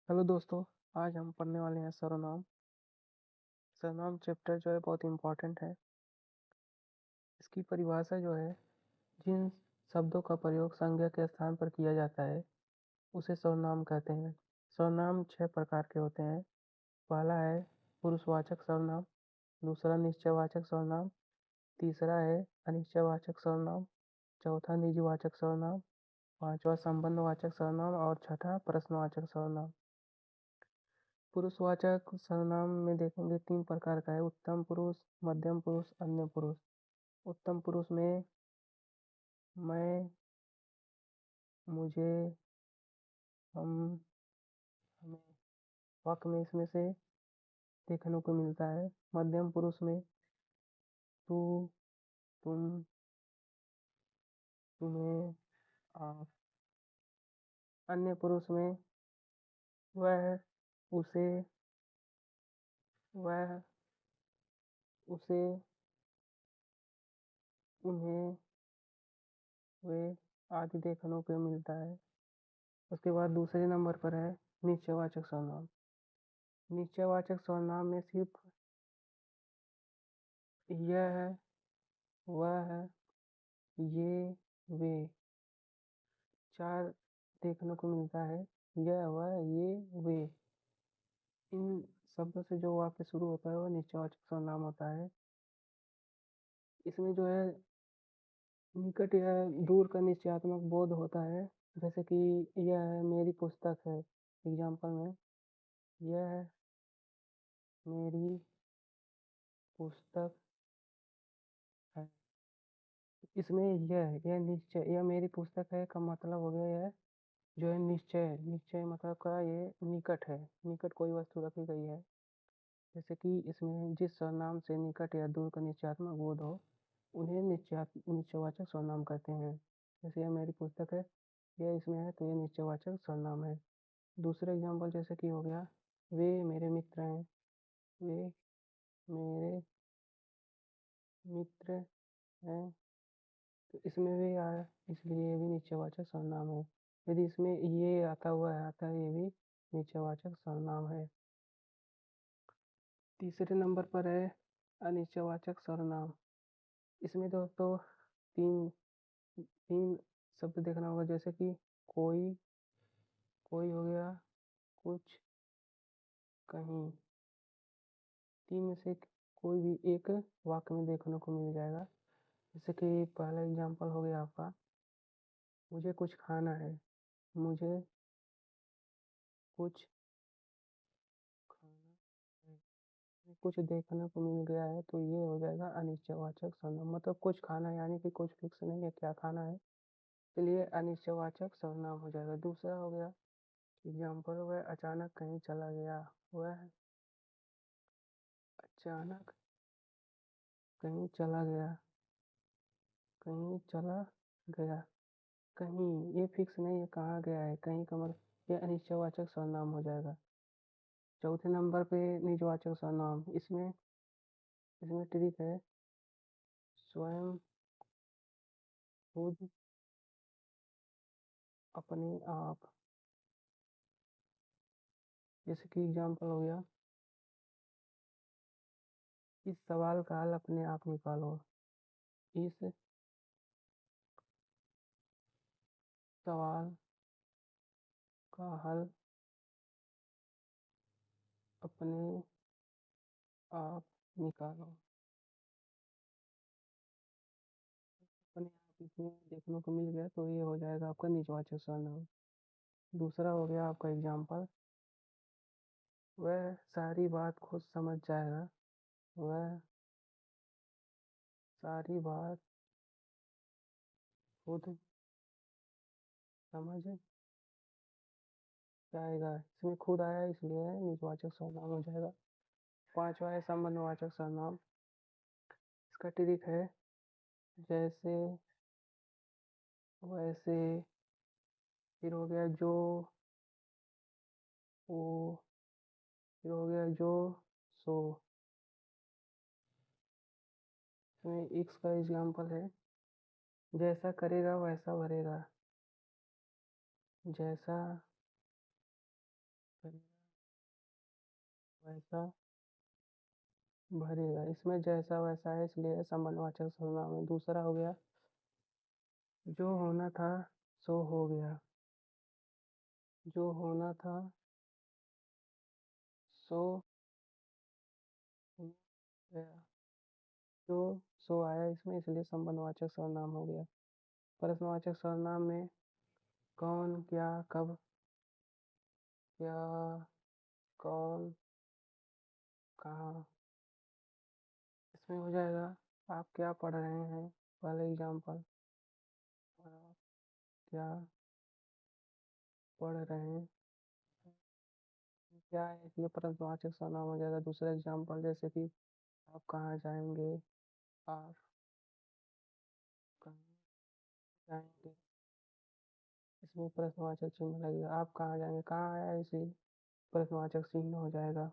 Hello दोस्तों। आज हम पढ़ने वाले हैं सर्वनाम। सर्वनाम चैप्टर जो है बहुत इम्पोर्टेंट है। इसकी परिभाषा जो है, जिन शब्दों का प्रयोग संज्ञा के स्थान पर किया जाता है उसे सर्वनाम कहते हैं। सर्वनाम 6 प्रकार के होते हैं। पहला है पुरुषवाचक सर्वनाम, दूसरा निश्चयवाचक सर्वनाम, तीसरा है अनिश्चयवाचक सर्वनाम, चौथा निजवाचक सर्वनाम, पांचवा संबंधवाचक सर्वनाम और छठा प्रश्नवाचक सर्वनाम। पुरुषवाचक सर्वनाम में देखेंगे 3 प्रकार का है: उत्तम पुरुष, मध्यम पुरुष, अन्य पुरुष। उत्तम पुरुष में मैं, मुझे, हम, हमें, वाक्य में इसमें से देखने को मिलता है। मध्यम पुरुष में तू, तुम, तुम्हें, आप। अन्य पुरुष में वह, उसे, वह, उसे, उन्हें, वे आदि देखने को मिलता है। उसके बाद दूसरे नंबर पर है निश्चयवाचक सर्वनाम। निश्चयवाचक सर्वनाम में सिर्फ यह है, वह है, ये, वे 4 देखने को मिलता है। यह, वह, ये, वे। इन शब्दों से जो वाक्य शुरू होता है वह निश्चयवाचक सर्वनाम होता है। इसमें जो है निकट या दूर का निश्चयात्मक बोध होता है। जैसे कि यह है मेरी पुस्तक है, एग्जाम्पल में यह मेरी पुस्तक है। इसमें यह निश्चय, यह मेरी पुस्तक है का मतलब हो गया यह जो है निश्चय। निश्चय मतलब का ये निकट है, निकट कोई वस्तु रखी गई है। जैसे कि इसमें जिस सर्वनाम से निकट या दूर का निश्चयात्मक बोध हो उन्हें निश्चयवाचक सर्वनाम कहते हैं। जैसे यह मेरी पुस्तक है, यह इसमें है तो यह निश्चयवाचक सर्वनाम है। दूसरे एग्जाम्पल जैसे कि हो गया वे मेरे मित्र हैं, वे मेरे मित्र हैं, तो इसमें वे आया इसलिए ये भी निश्चयवाचक सर्वनाम है। यदि इसमें ये आता हुआ है आता है, ये भी निश्चयवाचक सर्वनाम है। तीसरे नंबर पर है अनिश्चयवाचक सर्वनाम। इसमें दोस्तों तीन तीन शब्द देखना होगा। जैसे कि कोई, कोई हो गया, कुछ, कहीं। तीन में से कोई भी एक वाक्य में देखने को मिल जाएगा। जैसे कि पहला एग्जाम्पल हो गया आपका, मुझे कुछ खाना है, मुझे कुछ खाना है, कुछ देखने को मिल गया है, तो ये हो जाएगा अनिश्चयवाचक सर्वनाम। मतलब कुछ खाना यानी कि कुछ फिक्स नहीं है क्या खाना है, इसलिए अनिश्चयवाचक सर्वनाम हो जाएगा। दूसरा हो गया एग्जाम्पल, वह अचानक कहीं चला गया, वह अचानक कहीं चला गया, कहीं चला गया। कहीं ये फिक्स नहीं है कहाँ गया है, कहीं का मतलब ये अनिश्चयवाचक सर्वनाम हो जाएगा। चौथे नंबर पे निजवाचक सर्वनाम। इसमें इसमें ट्रिक है, स्वयं, खुद, अपने आप। जैसे कि एग्जाम्पल हो गया, इस सवाल का हल अपने आप निकालो, इस सवाल का हल अपने आप निकालो। अपने आप इसमें देखने को मिल गया तो ये हो जाएगा आपका निजवाचक सर्वनाम। दूसरा हो गया आपका एग्जाम्पल, वह सारी बात खुद समझ जाएगा, वह सारी बात खुद समझ जाएगा। इसमें खुद आया इसलिए निजवाचक सर्वनाम हो जाएगा। पांचवा है संबंधवाचक सर्वनाम। इसका ट्रिक है, जैसे, वैसे, फिर हो गया जो, वो, फिर हो गया जो, सो। इसमें एक्स का एग्जाम्पल है, जैसा करेगा वैसा भरेगा, जैसा वैसा भरेगा। इसमें जैसा वैसा है इसलिए संबंधवाचक सर्वनाम है। दूसरा हो गया, जो होना था सो हो गया। जो होना था सो हो गया। जो सो आया इसमें इसलिए संबंधवाचक सर्वनाम हो गया। प्रश्नवाचक सर्वनाम में कौन, क्या, कब, क्या, कौन, कहाँ, इसमें हो जाएगा आप क्या पढ़ रहे हैं, पहले एग्जाम्पल, आप क्या पढ़ रहे हैं। क्या है इसलिए प्रश्नवाचक सर्वनाम हो जाएगा। दूसरा एग्जाम्पल जैसे कि आप कहाँ जाएंगे, आप कहाँ जाएंगे, इसमें प्रश्नवाचक चिन्ह लगेगा। आप कहाँ जाएंगे, कहाँ आया है इसलिए प्रश्नवाचक चिन्ह हो जाएगा।